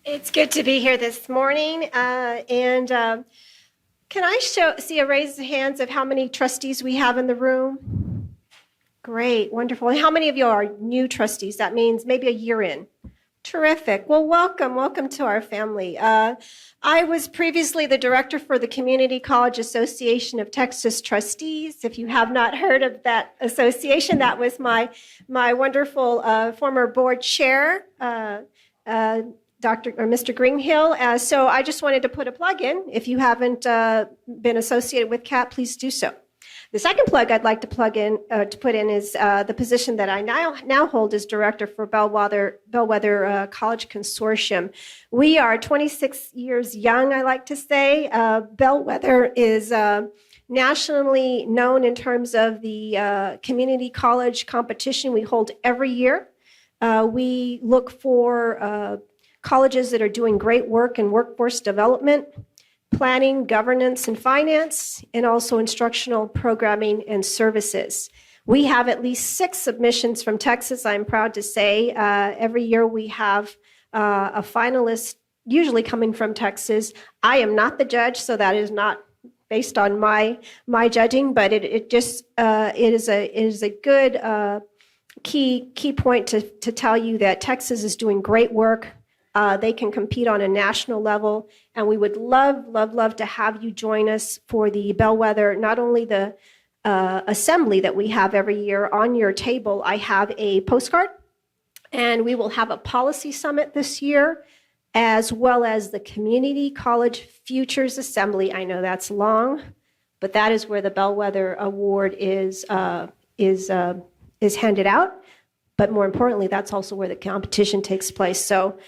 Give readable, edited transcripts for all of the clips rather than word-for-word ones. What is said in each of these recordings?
It's good to be here this morning. Can I see a raise of hands of how many trustees we have in the room? Great, wonderful. And how many of you are new trustees? That means maybe a year in. Terrific. Well, welcome to our family. I was previously the director for the Community College Association of Texas Trustees. If you have not heard of that association, that was my wonderful former board chair, Mr. Greenhill. So I just wanted to put a plug in. If you haven't been associated with CAT, please do so. The second plug I'd like to put in is the position that I now hold as director for Bellwether College Consortium. We are 26 years young, I like to say. Bellwether is nationally known in terms of the community college competition we hold every year. We look for colleges that are doing great work in workforce development, planning, governance, and finance, and also instructional programming and services. We have at least 6 submissions from Texas, I'm proud to say. Every year we have a finalist, usually coming from Texas. I am not the judge, so that is not based on my judging, but it is a good key point to tell you that Texas is doing great work. They can compete on a national level, and we would love to have you join us for the Bellwether, not only the assembly that we have every year. On your table, I have a postcard, and we will have a policy summit this year, as well as the Community College Futures Assembly. I know that's long, but that is where the Bellwether Award is handed out. But more importantly, that's also where the competition takes place. So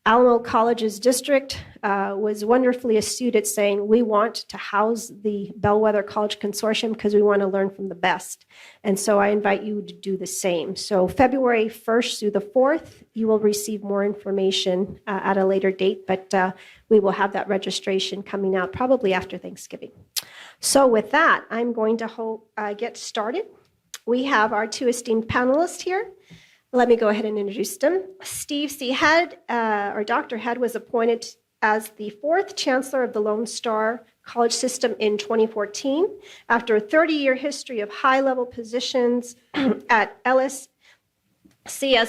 Alamo College's district was wonderfully astute at saying we want to house the Bellwether College Consortium because we want to learn from the best. And so I invite you to do the same. So February 1st through the 4th, you will receive more information at a later date, but we will have that registration coming out probably after Thanksgiving. So with that, I'm going to get started. We have our 2 esteemed panelists here. Let me go ahead and introduce them. Steve C. Head, or Dr. Head, was appointed as the 4th Chancellor of the Lone Star College System in 2014 after a 30-year history of high-level positions at LSCS,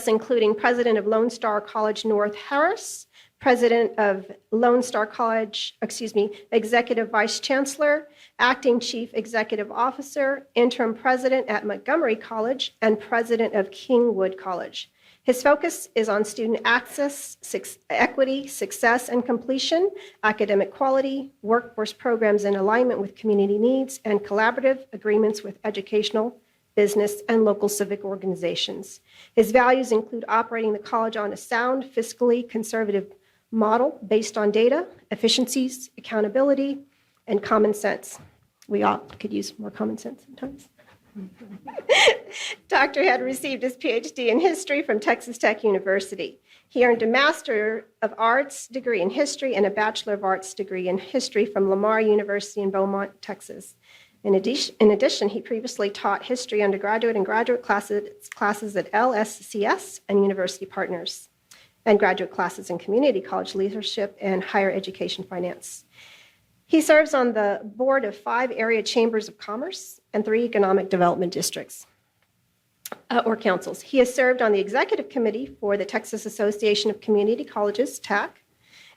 including President of Lone Star College North Harris, President of Lone Star College, Executive Vice Chancellor, Acting Chief Executive Officer, Interim President at Montgomery College, and President of Kingwood College. His focus is on student access, equity, success and completion, academic quality, workforce programs in alignment with community needs, and collaborative agreements with educational, business, and local civic organizations. His values include operating the college on a sound, fiscally conservative model based on data, efficiencies, accountability, and common sense. We all could use more common sense sometimes. Dr. Head received his PhD in history from Texas Tech University. He earned a Master of Arts degree in history and a Bachelor of Arts degree in history from Lamar University in Beaumont, Texas. In addition, he previously taught history undergraduate and graduate classes at LSCS and University Partners, and graduate classes in community college leadership and higher education finance. He serves on the board of 5 area chambers of commerce and 3 economic development districts or councils. He has served on the executive committee for the Texas Association of Community Colleges, TAC,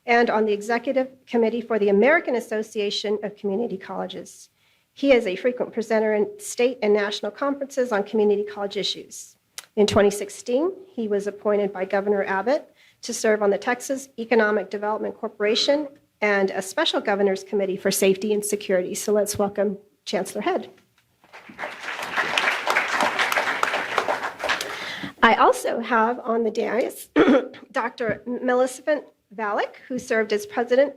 and on the executive committee for the American Association of Community Colleges. He is a frequent presenter in state and national conferences on community college issues. In 2016, he was appointed by Governor Abbott to serve on the Texas Economic Development Corporation and a special governor's committee for safety and security. So let's welcome Chancellor Head. I also have on the dais Dr. Millicent Valek, who has served as the president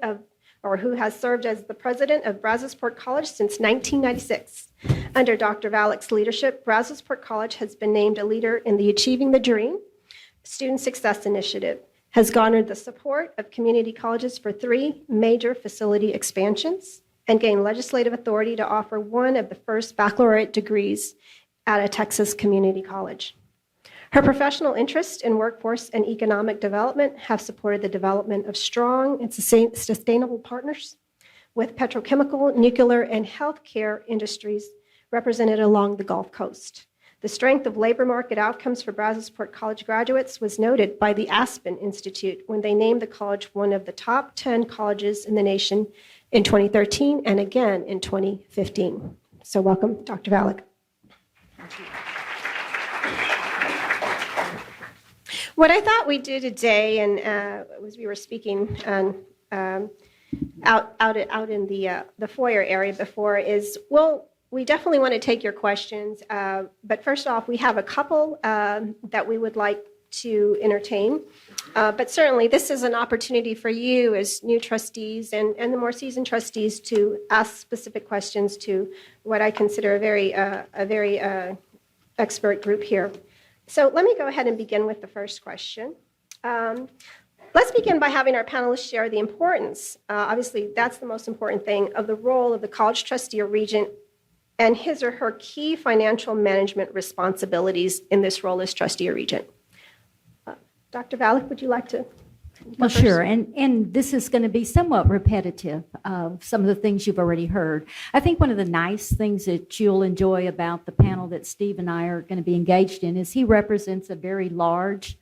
of Brazosport College since 1996. Under Dr. Valek's leadership, Brazosport College has been named a leader in the Achieving the Dream Student Success Initiative, has garnered the support of community colleges for 3 major facility expansions, and gained legislative authority to offer one of the first baccalaureate degrees at a Texas community college. Her professional interests in workforce and economic development have supported the development of strong and sustainable partners with petrochemical, nuclear, and healthcare industries represented along the Gulf Coast. The strength of labor market outcomes for Brazosport College graduates was noted by the Aspen Institute when they named the college one of the top 10 colleges in the nation in 2013 and again in 2015. So welcome, Dr. Valek. What I thought we'd do today, and as we were speaking out in the foyer area before, is we definitely want to take your questions. But first off, we have a couple that we would like to entertain. But certainly, this is an opportunity for you as new trustees and the more seasoned trustees to ask specific questions to what I consider a very expert group here. So let me go ahead and begin with the first question. Let's begin by having our panelists share the importance, obviously that's the most important thing, of the role of the college trustee or regent and his or her key financial management responsibilities in this role as trustee or regent. Dr. Valek, would you like to? Well, sure, and this is going to be somewhat repetitive of some of the things you've already heard. I think one of the nice things that you'll enjoy about the panel that Steve and I are going to be engaged in is he represents a very large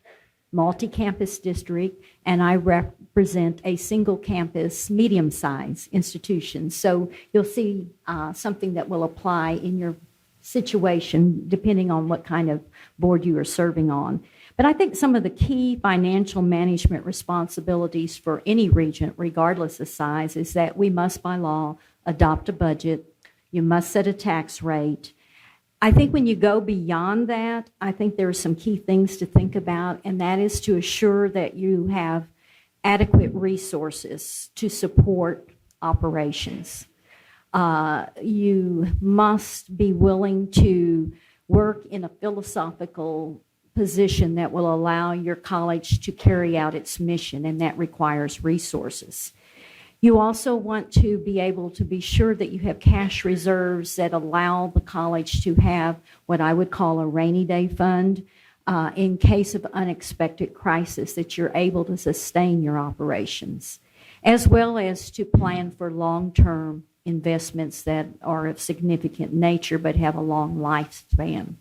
multi-campus district, and I represent a single campus, medium-sized institution. So you'll see something that will apply in your situation depending on what kind of board you are serving on. But I think some of the key financial management responsibilities for any regent, regardless of size, is that we must, by law, adopt a budget. You must set a tax rate. I think when you go beyond that, I think there are some key things to think about, and that is to assure that you have adequate resources to support operations. You must be willing to work in a philosophical position that will allow your college to carry out its mission, and that requires resources. You also want to be able to be sure that you have cash reserves that allow the college to have what I would call a rainy day fund in case of unexpected crisis, that you're able to sustain your operations, as well as to plan for long-term investments that are of significant nature but have a long lifespan.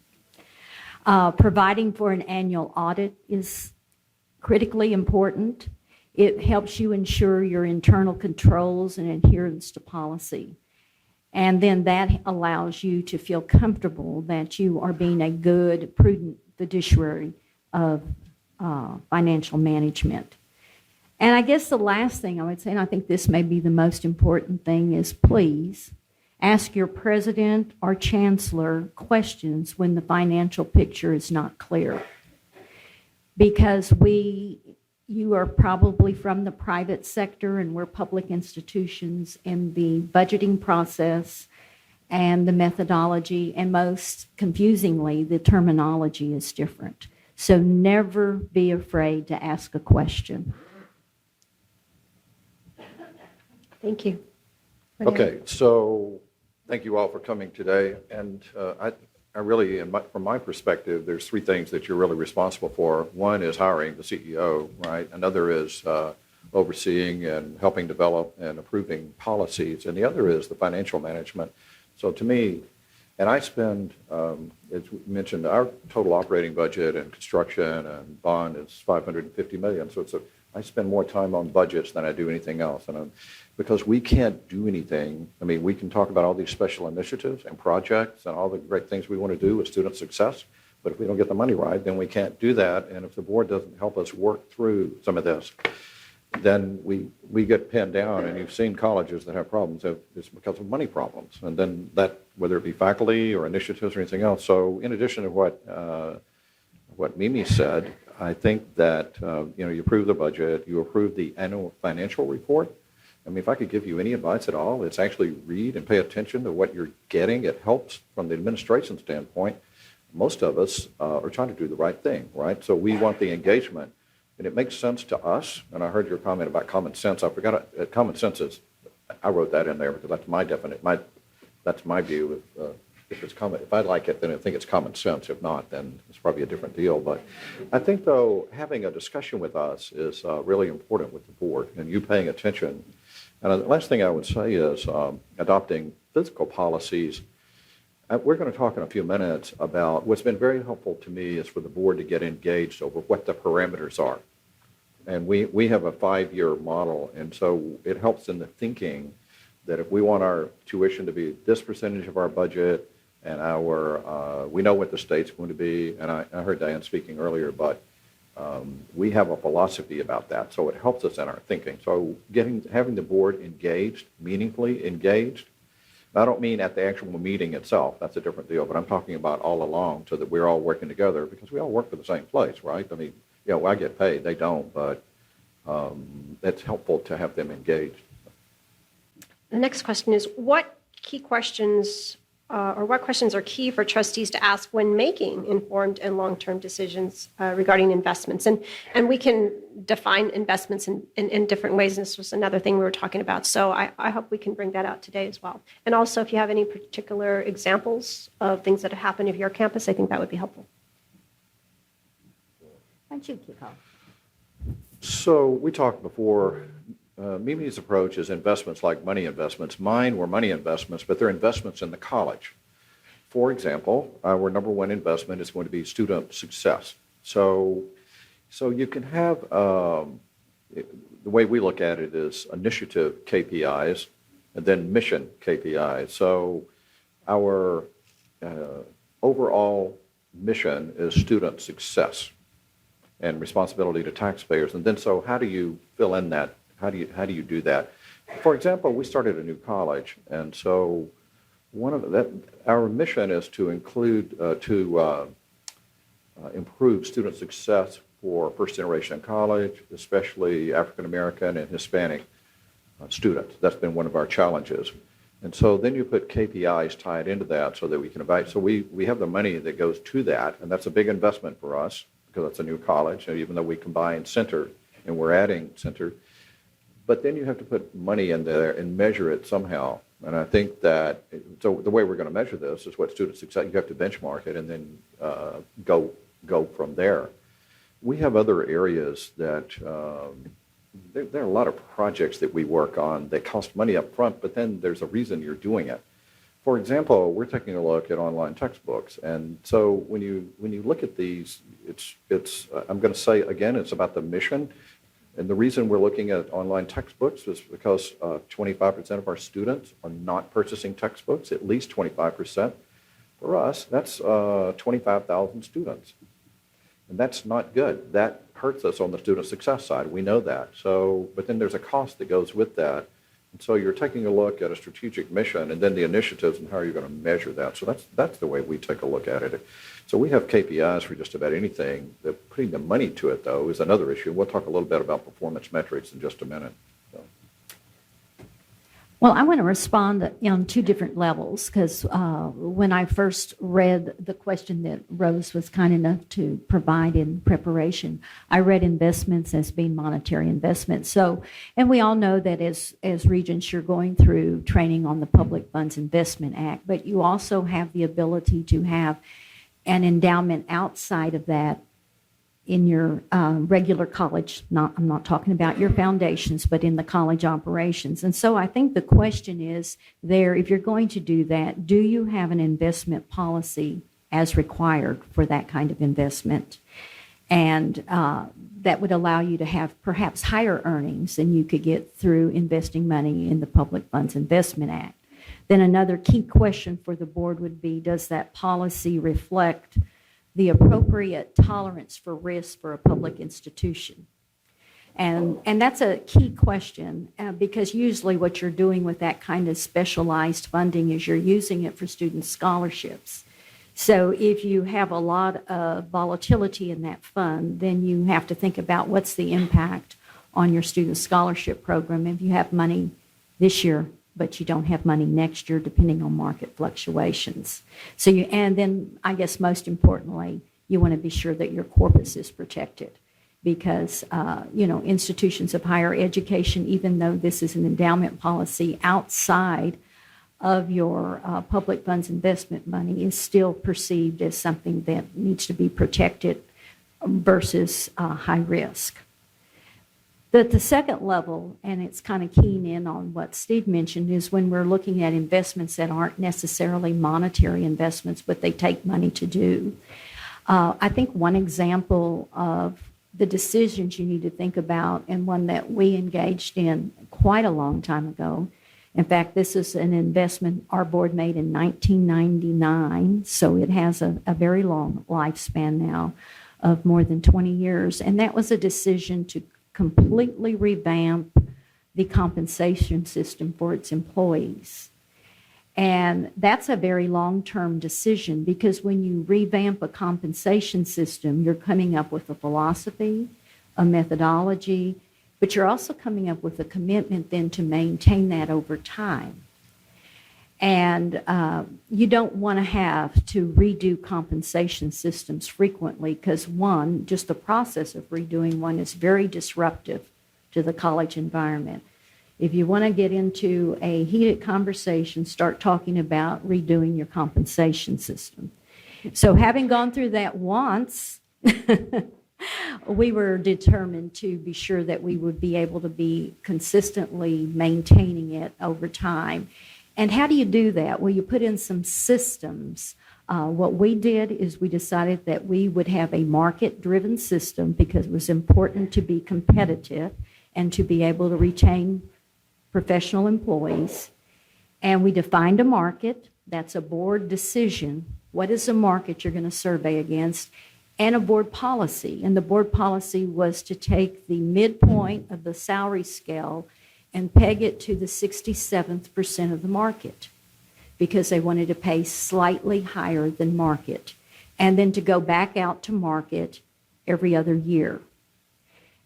Providing for an annual audit is critically important. It helps you ensure your internal controls and adherence to policy. And then that allows you to feel comfortable that you are being a good, prudent fiduciary of financial management. And I guess the last thing I would say, and I think this may be the most important thing, is please ask your president or chancellor questions when the financial picture is not clear. Because you are probably from the private sector and we're public institutions, and the budgeting process and the methodology, and most confusingly, the terminology is different. So never be afraid to ask a question. Thank you. Okay, so thank you all for coming today. And I really, from my perspective, there's three things that you're really responsible for. One is hiring the CEO, right? Another is overseeing and helping develop and approving policies. And the other is the financial management. So to me, and I spend, as mentioned, our total operating budget and construction and bond is $550 million. So I spend more time on budgets than I do anything else. And because we can't do anything. I mean, we can talk about all these special initiatives and projects and all the great things we want to do with student success, but if we don't get the money right, then we can't do that. And if the board doesn't help us work through some of this, then we get pinned down. And you've seen colleges that have problems. It's because of money problems. And then that, whether it be faculty or initiatives or anything else. So in addition to what Mimi said, I think that you approve the budget, you approve the annual financial report. I mean, if I could give you any advice at all, it's actually read and pay attention to what you're getting. It helps from the administration standpoint. Most of us are trying to do the right thing, right? So we want the engagement. And it makes sense to us. And I heard your comment about common sense. I forgot common sense is, I wrote that in there because that's my view of if it's common, if I like it, then I think it's common sense. If not, then it's probably a different deal. But I think, though, having a discussion with us is really important with the board, and you paying attention. And the last thing I would say is adopting physical policies. We're going to talk in a few minutes about what's been very helpful to me is for the board to get engaged over what the parameters are. And we have a 5-year model, and so it helps in the thinking that if we want our tuition to be this percentage of our budget, and we know what the state's going to be, and I heard Diane speaking earlier, but we have a philosophy about that, so it helps us in our thinking. So having the board engaged, meaningfully engaged. I don't mean at the actual meeting itself, that's a different deal, but I'm talking about all along so that we're all working together, because we all work for the same place, right? I mean, I get paid, they don't, but it's helpful to have them engaged. The next question is, what key questions or what questions are key for trustees to ask when making informed and long-term decisions regarding investments? And we can define investments in different ways. And this was another thing we were talking about. So I hope we can bring that out today as well. And also, if you have any particular examples of things that have happened at your campus, I think that would be helpful. Why don't you kick off? So we talked before, Mimi's approach is investments like money investments. Mine were money investments, but they're investments in the college. For example, our number one investment is going to be student success. So you can have, the way we look at it is initiative KPIs and then mission KPIs. So our overall mission is student success and responsibility to taxpayers. And then so how do you fill in that? How do you do that? For example, we started a new college, and so our mission is to improve student success for first generation college, especially African American and Hispanic students. That's been one of our challenges. And so then you put KPIs tied into that so that we can evaluate. So we have the money that goes to that, and that's a big investment for us because it's a new college, and even though we combine center and we're adding center. But then you have to put money in there and measure it somehow. And I think that, so the way we're going to measure this is what student success, you have to benchmark it and then go from there. We have other areas that, there are a lot of projects that we work on that cost money up front, but then there's a reason you're doing it. For example, we're taking a look at online textbooks. And so when you look at these, it's I'm going to say again, it's about the mission. And the reason we're looking at online textbooks is because 25% of our students are not purchasing textbooks, at least 25%. For us, that's 25,000 students. And that's not good. That hurts us on the student success side. We know that. So, but then there's a cost that goes with that. And so you're taking a look at a strategic mission and then the initiatives and how are you going to measure that. So that's the way we take a look at it. So we have KPIs for just about anything. Putting the money to it, though, is another issue. We'll talk a little bit about performance metrics in just a minute. So. Well, I want to respond on two different levels because when I first read the question that Rose was kind enough to provide in preparation, I read investments as being monetary investments. So, and we all know that as Regents, you're going through training on the Public Funds Investment Act, but you also have the ability to have an endowment outside of that in your regular college, I'm not talking about your foundations, but in the college operations. And so I think the question is there, if you're going to do that, do you have an investment policy as required for that kind of investment? And that would allow you to have perhaps higher earnings than you could get through investing money in the Public Funds Investment Act. Then another key question for the board would be, does that policy reflect the appropriate tolerance for risk for a public institution? And that's a key question because usually what you're doing with that kind of specialized funding is you're using it for student scholarships. So if you have a lot of volatility in that fund, then you have to think about what's the impact on your student scholarship program if you have money this year but you don't have money next year depending on market fluctuations. So and then I guess most importantly, you want to be sure that your corpus is protected because, institutions of higher education, even though this is an endowment policy outside of your public funds investment money is still perceived as something that needs to be protected versus high risk. The second level, and it's kind of keying in on what Steve mentioned, is when we're looking at investments that aren't necessarily monetary investments, but they take money to do. I think one example of the decisions you need to think about, and one that we engaged in quite a long time ago. In fact, this is an investment our board made in 1999, so it has a very long lifespan now of more than 20 years. And that was a decision to completely revamp the compensation system for its employees. And that's a very long-term decision, because when you revamp a compensation system, you're coming up with a philosophy, a methodology, but you're also coming up with a commitment then to maintain that over time. And you don't want to have to redo compensation systems frequently, because one, just the process of redoing one is very disruptive to the college environment. If you want to get into a heated conversation, start talking about redoing your compensation system. So having gone through that once, we were determined to be sure that we would be able to be consistently maintaining it over time. And how do you do that? Well, you put in some systems. What we did is we decided that we would have a market-driven system, because it was important to be competitive and to be able to retain professional employees. And we defined a market. That's a board decision. What is a market you're going to survey against? And a board policy. And the board policy was to take the midpoint of the salary scale and peg it to the 67th percent of the market, because they wanted to pay slightly higher than market, and then to go back out to market every other year.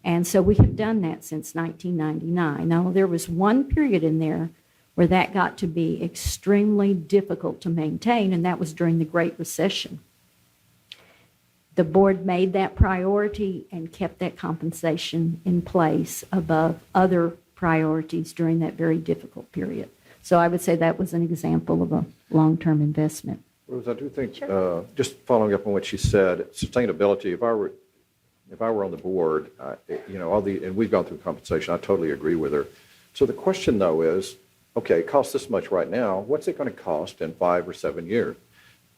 And so we have done that since 1999. Now, there was one period in there where that got to be extremely difficult to maintain, and that was during the Great Recession. The board made that priority and kept that compensation in place above other priorities during that very difficult period. So I would say that was an example of a long-term investment. Rose, I do think, just following up on what she said, sustainability, if I were on the board, and we've gone through compensation, I totally agree with her. So the question, though, is, okay, it costs this much right now. What's it going to cost in 5 or 7 years?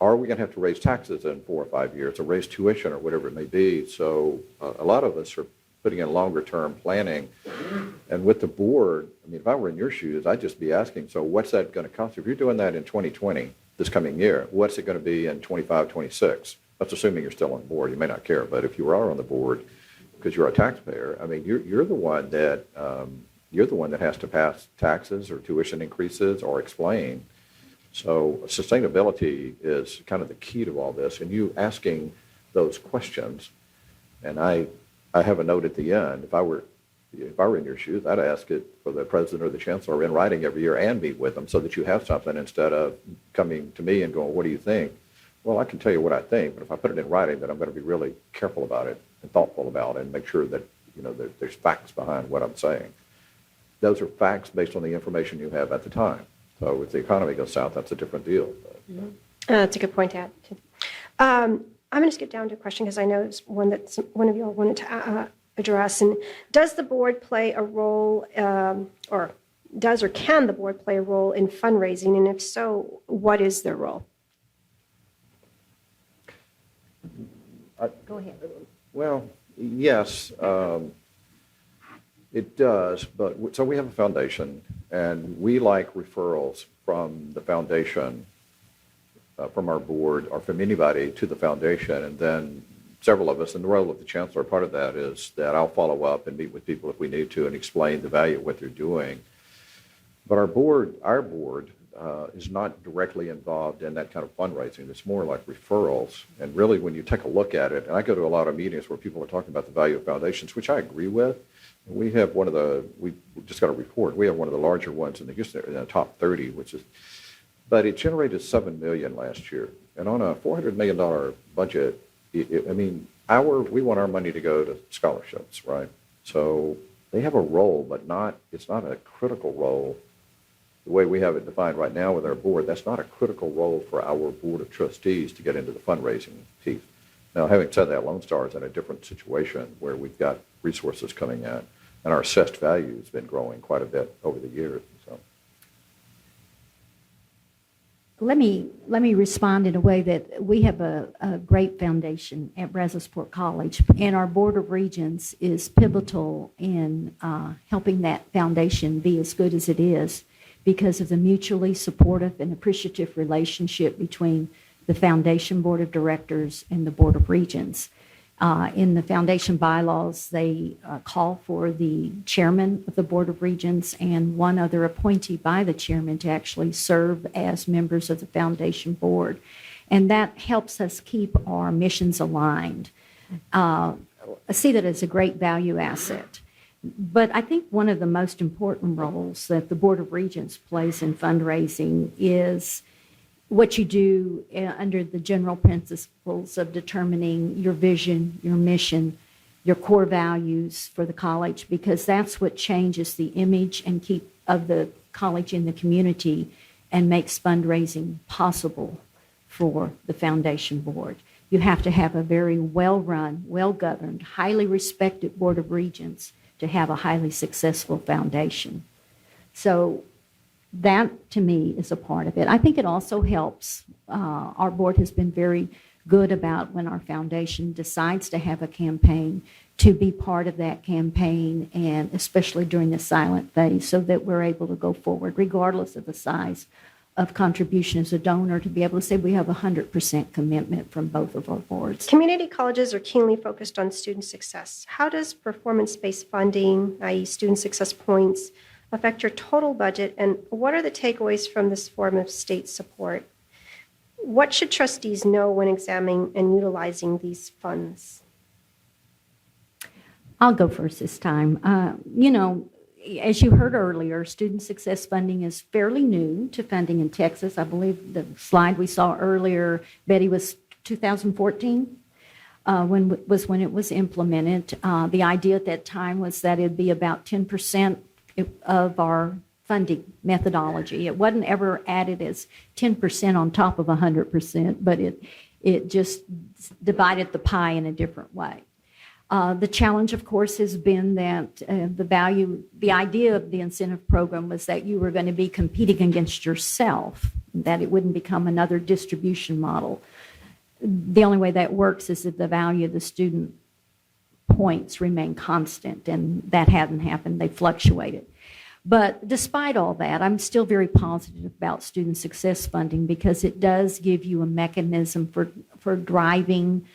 Are we going to have to raise taxes in 4 or 5 years, or raise tuition, or whatever it may be? So a lot of us are putting in longer-term planning. And with the board, I mean, if I were in your shoes, I'd just be asking, so what's that going to cost? If you're doing that in 2020, this coming year, what's it going to be in 25, 26? That's assuming you're still on the board. You may not care, but if you are on the board, because you're a taxpayer, I mean, you're the one that has to pass taxes or tuition increases or explain. So sustainability is kind of the key to all this, and you asking those questions. And I have a note at the end. If I were in your shoes, I'd ask it for the president or the chancellor in writing every year and meet with them, so that you have something instead of coming to me and going, "What do you think?" Well, I can tell you what I think, but if I put it in writing, then I'm going to be really careful about it and thoughtful about it, and make sure that there's facts behind what I'm saying. Those are facts based on the information you have at the time. So if the economy goes south, that's a different deal. Mm-hmm. That's a good point to add, too. I'm going to skip down to a question, because I know it's one that one of you all wanted to address. And does the board play a role, or can the board play a role in fundraising? And if so, what is their role? Go ahead. Well, yes, it does. But so we have a foundation, and we like referrals from the foundation, from our board, or from anybody to the foundation. And then several of us, and the role of the chancellor, part of that is that I'll follow up and meet with people if we need to and explain the value of what they're doing. But our board is not directly involved in that kind of fundraising. It's more like referrals. And really, when you take a look at it, and I go to a lot of meetings where people are talking about the value of foundations, which I agree with. We have we just got a report. We have one of the larger ones in the top 30, but it generated $7 million last year. And on a $400 million budget, we want our money to go to scholarships, right? So they have a role, but it's not a critical role the way we have it defined right now with our board, that's not a critical role for our board of trustees to get into the fundraising piece. Now, having said that, Lone Star is in a different situation where we've got resources coming in, and our assessed value has been growing quite a bit over the years. So, Let me respond in a way that we have a great foundation at Brazosport College, and our Board of Regents is pivotal in helping that foundation be as good as it is because of the mutually supportive and appreciative relationship between the Foundation Board of Directors and the Board of Regents. In the foundation bylaws, they call for the chairman of the Board of Regents and one other appointee by the chairman to actually serve as members of the foundation board. And that helps us keep our missions aligned. I see that as a great value asset. But I think one of the most important roles that the Board of Regents plays in fundraising is what you do under the general principles of determining your vision, your mission, your core values for the college, because that's what changes the image and keep of the college in the community and makes fundraising possible for the foundation board. You have to have a very well-run, well-governed, highly respected Board of Regents to have a highly successful foundation. So that, to me, is a part of it. I think it also helps. Our board has been very good about when our foundation decides to have a campaign to be part of that campaign, and especially during the silent phase, so that we're able to go forward, regardless of the size of contribution as a donor, to be able to say we have 100% commitment from both of our boards. Community colleges are keenly focused on student success. How does performance-based funding, i.e. student success points, affect your total budget, and what are the takeaways from this form of state support? What should trustees know when examining and utilizing these funds? I'll go first this time. As you heard earlier, student success funding is fairly new to funding in Texas. I believe the slide we saw earlier, Betty, was 2014. When it was implemented. The idea at that time was that it'd be about 10% of our funding methodology. It wasn't ever added as 10% on top of 100%, but it just divided the pie in a different way. The challenge, of course, has been that the idea of the incentive program was that you were going to be competing against yourself, that it wouldn't become another distribution model. The only way that works is if the value of the student points remain constant, and that hadn't happened. They fluctuated. But despite all that, I'm still very positive about student success funding because it does give you a mechanism for driving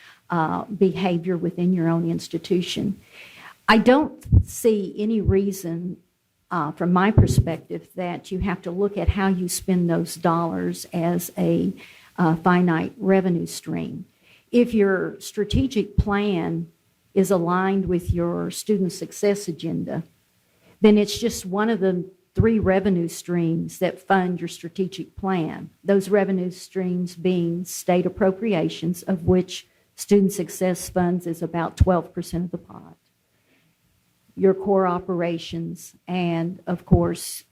behavior within your own institution. I don't see any reason, from my perspective, that you have to look at how you spend those dollars as a finite revenue stream. If your strategic plan is aligned with your student success agenda, then it's just one of the 3 revenue streams that fund your strategic plan. Those revenue streams being state appropriations, of which student success funds is about 12% of the pot, your core operations, and of course,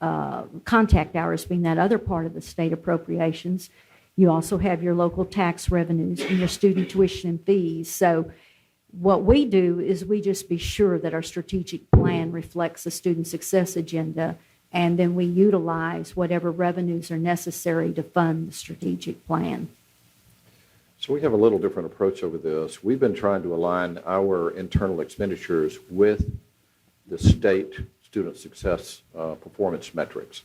contact hours being that other part of the state appropriations. You also have your local tax revenues and your student tuition and fees. So what we do is we just be sure that our strategic plan reflects the student success agenda, and then we utilize whatever revenues are necessary to fund the strategic plan. So we have a little different approach over this. We've been trying to align our internal expenditures with the state student success performance metrics.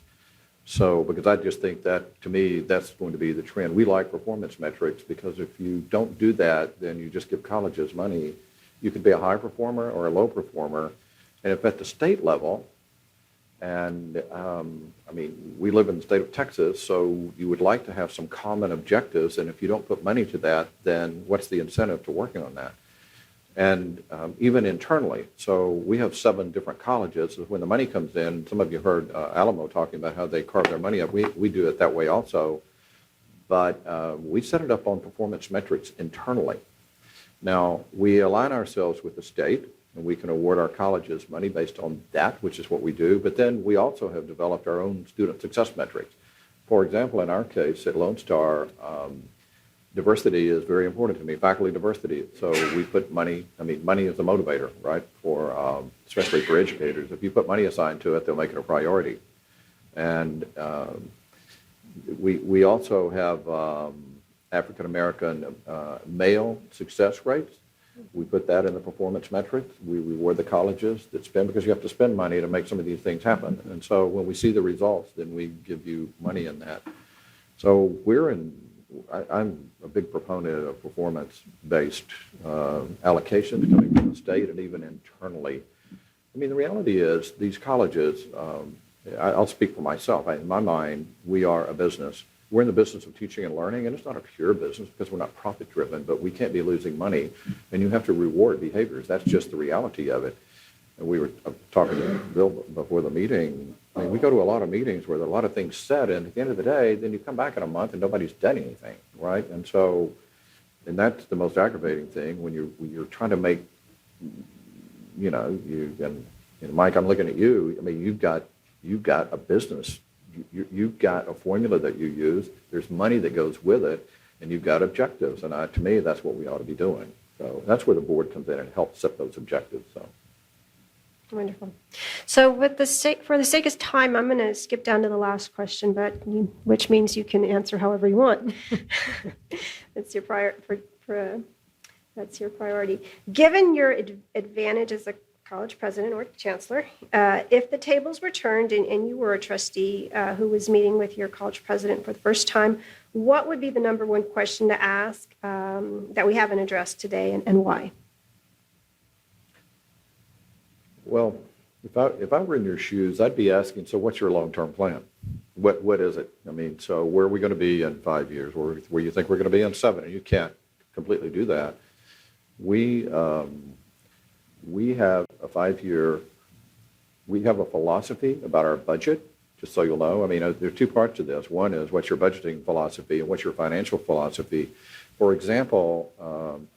So, because I just think that, to me, that's going to be the trend. We like performance metrics because if you don't do that, then you just give colleges money. You could be a high performer or a low performer. And if at the state level, and we live in the state of Texas, so you would like to have some common objectives. And if you don't put money to that, then what's the incentive to working on that? And even internally, so we have 7 different colleges. When the money comes in, some of you heard Alamo talking about how they carve their money up. We do it that way also. But we set it up on performance metrics internally. Now, we align ourselves with the state, and we can award our colleges money based on that, which is what we do. But then we also have developed our own student success metrics. For example, in our case at Lone Star, diversity is very important to me, faculty diversity. So we put money, money is a motivator, right, for especially for educators. If you put money assigned to it, they'll make it a priority. And we also have African American male success rates. We put that in the performance metrics. We reward the colleges that spend, because you have to spend money to make some of these things happen. And so when we see the results, then we give you money in that. So I'm a big proponent of performance-based allocations coming from the state and even internally. I mean, the reality is these colleges, I'll speak for myself. In my mind, we are a business. We're in the business of teaching and learning, and it's not a pure business because we're not profit-driven, but we can't be losing money, and you have to reward behaviors. That's just the reality of it. And we were talking to Bill before the meeting. I mean, we go to a lot of meetings where there are a lot of things said, and at the end of the day, then you come back in a month and nobody's done anything, right? And so, and that's the most aggravating thing when you're trying to make, Mike, I'm looking at you. I mean, you've got a business. You've got a formula that you use. There's money that goes with it, and you've got objectives. And to me, that's what we ought to be doing. So that's where the board comes in and helps set those objectives. So. Wonderful. So for the sake of time, I'm going to skip down to the last question, which means you can answer however you want. That's your that's your priority. Given your advantage as a college president or chancellor, if the tables were turned and you were a trustee who was meeting with your college president for the first time, what would be the number one question to ask that we haven't addressed today, and why? Well, if I were in your shoes, I'd be asking, so what's your long-term plan? What is it? I mean, so where are we going to be in 5 years? Where you think we're going to be in 7? And you can't completely do that. We have a 5-year, we have a philosophy about our budget, just so you'll know. I mean, there are two parts to this. One is what's your budgeting philosophy and what's your financial philosophy. For example,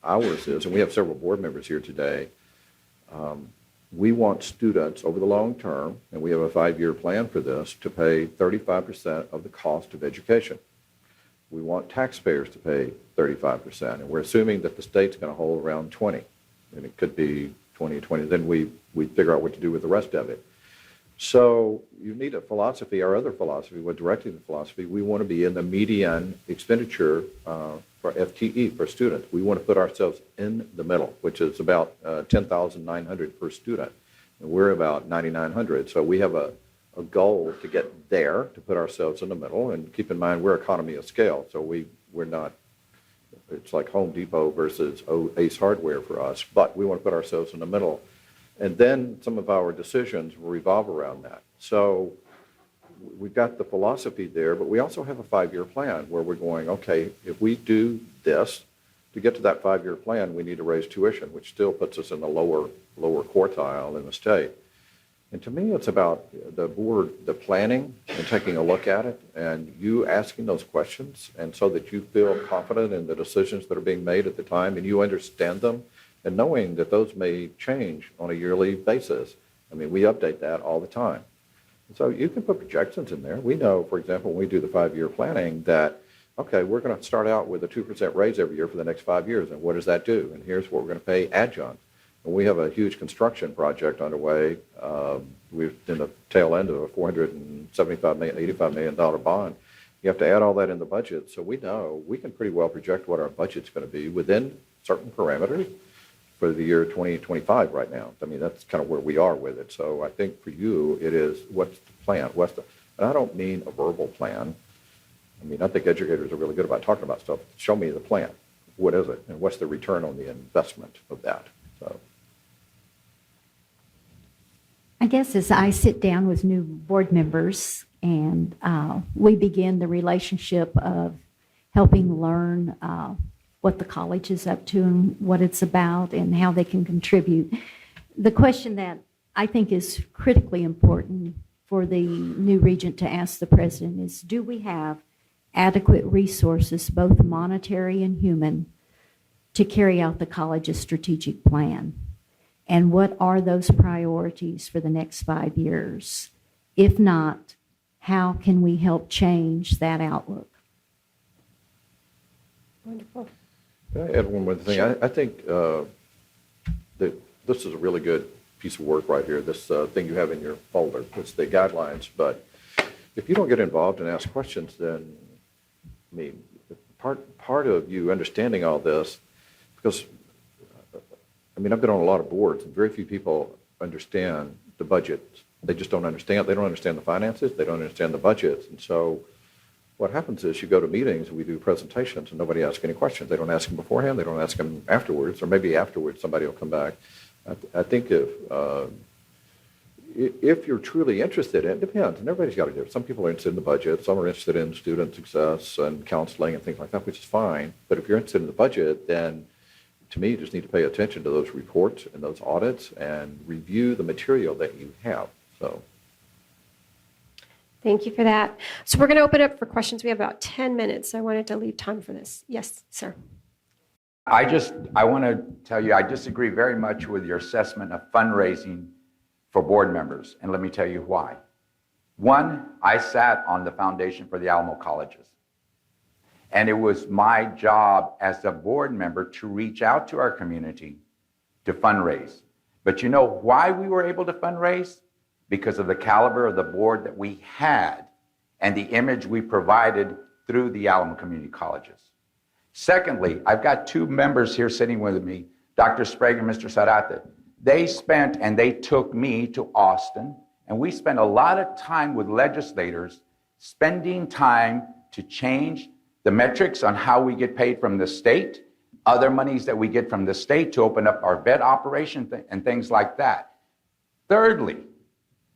ours is, and we have several board members here today, we want students over the long term, and we have a 5-year plan for this, to pay 35% of the cost of education. We want taxpayers to pay 35%, and we're assuming that the state's going to hold around 20, and it could be 20. Then we figure out what to do with the rest of it. So you need a philosophy. Our other philosophy, what directing the philosophy, we want to be in the median expenditure for FTE for students. We want to put ourselves in the middle, which is about $10,900 per student, and we're about $9,900. So we have a goal to get there, to put ourselves in the middle, and keep in mind we're economy of scale, so we're not. It's like Home Depot versus Ace Hardware for us, but we want to put ourselves in the middle. And then some of our decisions will revolve around that. So we've got the philosophy there, but we also have a 5-year plan where we're going, okay, if we do this, to get to that 5-year plan, we need to raise tuition, which still puts us in the lower quartile in the state. And to me, it's about the board, the planning and taking a look at it and you asking those questions, and so that you feel confident in the decisions that are being made at the time and you understand them, and knowing that those may change on a yearly basis. I mean, we update that all the time. And so you can put projections in there. We know, for example, when we do the 5-year planning that, okay, we're going to start out with a 2% raise every year for the next 5 years. And what does that do? And here's what we're going to pay adjunct. And we have a huge construction project underway. We're in the tail end of a $475 million, $85 million bond. You have to add all that in the budget. So we know we can pretty well project what our budget's going to be within certain parameters for the year 2025 right now. I mean, that's kind of where we are with it. So I think for you, it is what's the plan? And I don't mean a verbal plan. I mean, I think educators are really good about talking about stuff. Show me the plan. What is it? And what's the return on the investment of that? So. I guess as I sit down with new board members and we begin the relationship of helping learn what the college is up to and what it's about and how they can contribute, the question that I think is critically important for the new regent to ask the president is, do we have adequate resources, both monetary and human, to carry out the college's strategic plan? And what are those priorities for the next 5 years? If not, how can we help change that outlook? Wonderful. Can I add one more thing? I think that this is a really good piece of work right here, this thing you have in your folder. It's the guidelines. But if you don't get involved and ask questions, then, I mean, part of you understanding all this, because, I mean, I've been on a lot of boards, and very few people understand the budget. They just don't understand. They don't understand the finances. They don't understand the budgets. And so what happens is you go to meetings and we do presentations and nobody asks any questions. They don't ask them beforehand. They don't ask them afterwards, or maybe afterwards somebody will come back. I think if you're truly interested in it, depends, and everybody's got to do it. Some people are interested in the budget. Some are interested in student success and counseling and things like that, which is fine. But if you're interested in the budget, then to me, you just need to pay attention to those reports and those audits and review the material that you have. So. Thank you for that. So we're going to open up for questions. We have about 10 minutes. I wanted to leave time for this. Yes, sir. I want to tell you, I disagree very much with your assessment of fundraising for board members, and let me tell you why. One, I sat on the foundation for the Alamo Colleges, and it was my job as a board member to reach out to our community to fundraise. But you know why we were able to fundraise? Because of the caliber of the board that we had and the image we provided through the Alamo Community Colleges. Secondly, I've got two members here sitting with me, Dr. Sprague and Mr. Sarate. They spent and they took me to Austin, and we spent a lot of time with legislators spending time to change the metrics on how we get paid from the state, other monies that we get from the state to open up our vet operation and things like that. Thirdly,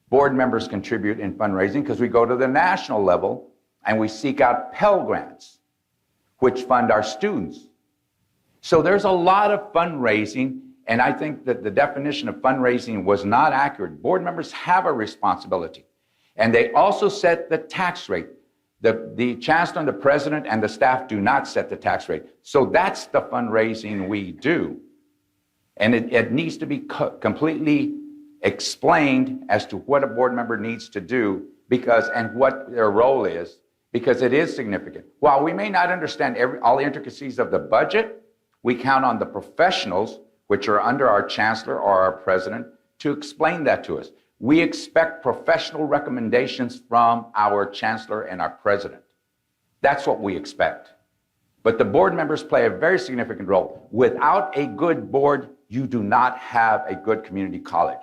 board members contribute in fundraising because we go to the national level and we seek out Pell Grants, which fund our students. So there's a lot of fundraising, and I think that the definition of fundraising was not accurate. Board members have a responsibility, and they also set the tax rate. The chancellor and the president and the staff do not set the tax rate. So that's the fundraising we do. And it needs to be completely explained as to what a board member needs to do and what their role is, because it is significant. While we may not understand all the intricacies of the budget, we count on the professionals, which are under our chancellor or our president, to explain that to us. We expect professional recommendations from our chancellor and our president. That's what we expect. But the board members play a very significant role. Without a good board, you do not have a good community college.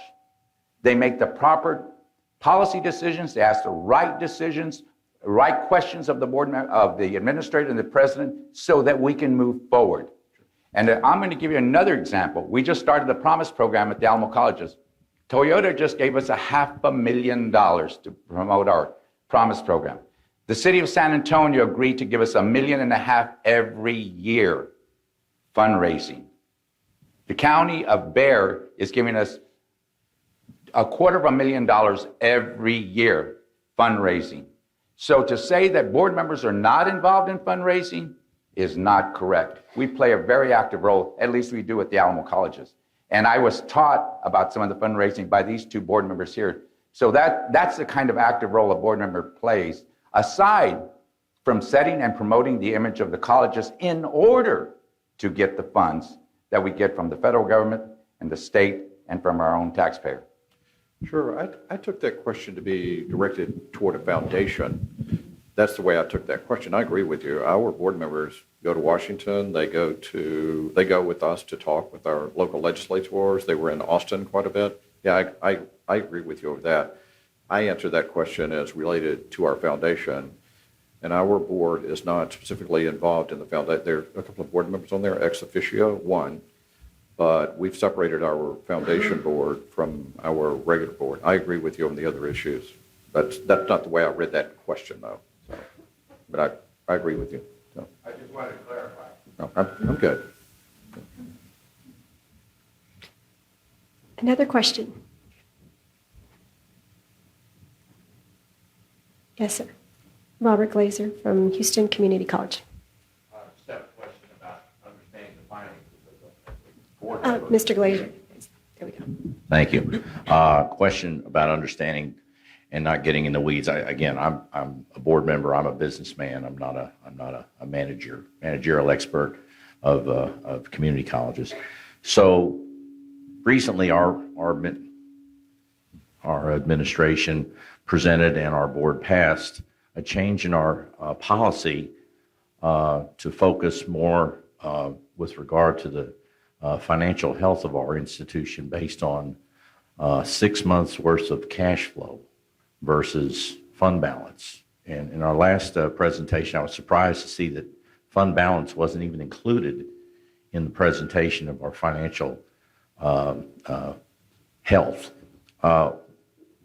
They make the proper policy decisions. They ask the right decisions, right questions of the board, of the administrator and the president, so that we can move forward. And I'm going to give you another example. We just started the Promise program at the Alamo Colleges. Toyota just gave us $500,000 to promote our Promise program. The city of San Antonio agreed to give us $1.5 million every year fundraising. The county of Bexar is giving us $250,000 every year fundraising. So to say that board members are not involved in fundraising is not correct. We play a very active role, at least we do at the Alamo Colleges. And I was taught about some of the fundraising by these two board members here. So that's the kind of active role a board member plays, aside from setting and promoting the image of the colleges in order to get the funds that we get from the federal government and the state and from our own taxpayer. Sure. I took that question to be directed toward a foundation. That's the way I took that question. I agree with you. Our board members go to Washington. They go with us to talk with our local legislators. They were in Austin quite a bit. Yeah, I agree with you over that. I answered that question as related to our foundation, and our board is not specifically involved in the foundation. There are a couple of board members on there, ex officio, one, but we've separated our foundation board from our regular board. I agree with you on the other issues. That's not the way I read that question, though. So, but I agree with you. So. I just wanted to clarify. No, I'm good. Another question? Yes, sir. Robert Glazer from Houston Community College. Just have a question about understanding the finances of the board. Mr. Glazer. There we go. Thank you. Question about understanding and not getting in the weeds. I'm a board member. I'm a businessman. I'm not a managerial expert of community colleges. So recently, our administration presented and our board passed a change in our policy to focus more with regard to the financial health of our institution based on 6 months worth of cash flow versus fund balance. And in our last presentation, I was surprised to see that fund balance wasn't even included in the presentation of our financial health.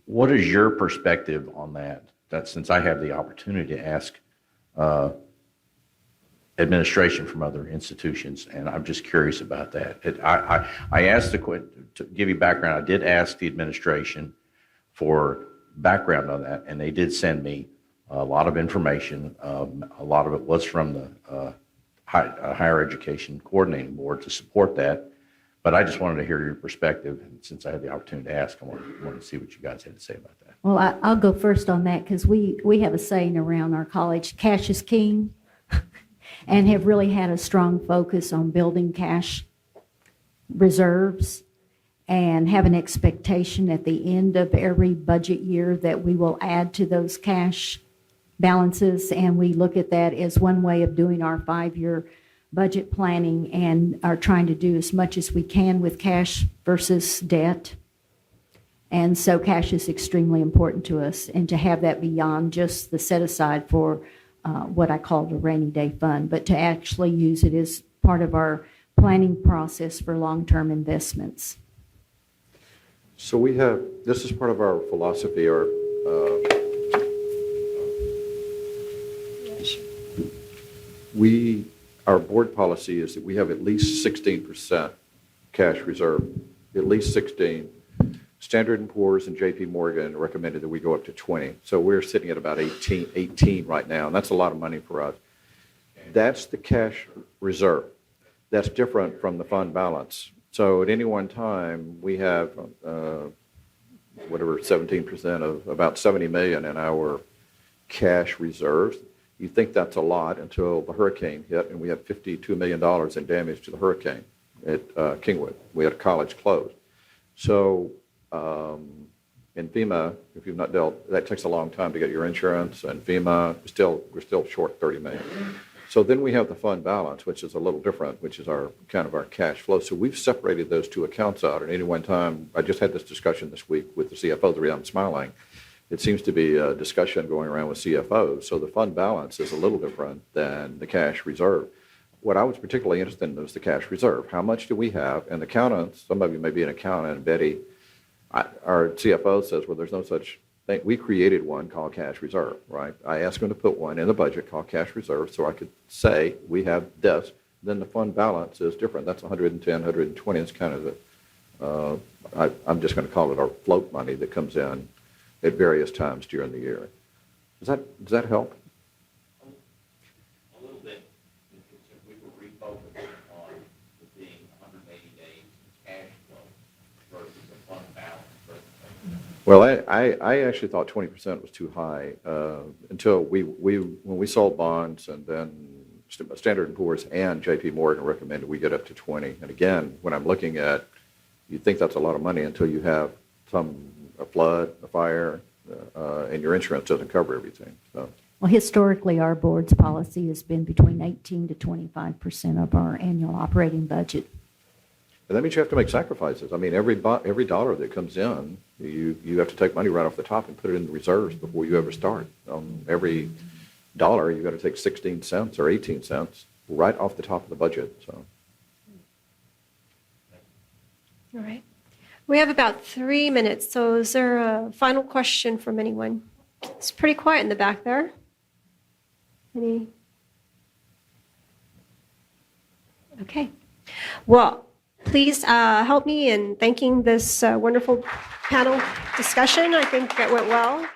What is your perspective on that? That since I have the opportunity to ask administration from other institutions, and I'm just curious about that. I asked to give you background. I did ask the administration for background on that, and they did send me a lot of information. A lot of it was from the Higher Education Coordinating Board to support that. But I just wanted to hear your perspective, and since I had the opportunity to ask, I wanted to see what you guys had to say about that. Well, I'll go first on that because we have a saying around our college, cash is king, and have really had a strong focus on building cash reserves and have an expectation at the end of every budget year that we will add to those cash balances. And we look at that as one way of doing our 5-year budget planning and are trying to do as much as we can with cash versus debt. And so cash is extremely important to us, and to have that beyond just the set aside for what I call the rainy day fund, but to actually use it as part of our planning process for long-term investments. So this is part of our philosophy, our board policy is that we have at least 16% cash reserve, at least 16. Standard & Poor's and JP Morgan recommended that we go up to 20. So we're sitting at about 18 right now, and that's a lot of money for us. That's the cash reserve. That's different from the fund balance. So at any one time, we have 17% of about $70 million in our cash reserves. You think that's a lot until the hurricane hit, and we had $52 million in damage to the hurricane at Kingwood. We had a college closed. So in FEMA, if you've not dealt, that takes a long time to get your insurance, and FEMA, we're still short $30 million. So then we have the fund balance, which is a little different, which is our kind of our cash flow. So we've separated those two accounts out. At any one time, I just had this discussion this week with the CFO. The reason I'm smiling, it seems to be a discussion going around with CFOs. So the fund balance is a little different than the cash reserve. What I was particularly interested in was the cash reserve. How much do we have? And the accountants, some of you may be an accountant, and Betty, our CFO says, well, there's no such thing. We created one called cash reserve, right? I asked them to put one in the budget called cash reserve so I could say we have this. Then the fund balance is different. That's 110, 120. It's kind of I'm just going to call it our float money that comes in at various times during the year. Does that help? A little bit, because if we were refocusing on it being 180 days cash flow versus a fund balance. Well, I actually thought 20% was too high until when we sold bonds, and then Standard & Poor's and JP Morgan recommended we get up to 20. And again, when I'm looking at, you think that's a lot of money until you have a flood, a fire, and your insurance doesn't cover everything. So. Well, historically, our board's policy has been between 18 to 25% of our annual operating budget. And that means you have to make sacrifices. I mean, every dollar that comes in, you have to take money right off the top and put it in the reserves before you ever start. Every dollar, you've got to take 16 cents or 18 cents right off the top of the budget. So. All right. We have about 3 minutes, so is there a final question from anyone? It's pretty quiet in the back there. Any? Okay. Well, please help me in thanking this wonderful panel discussion. I think it went well.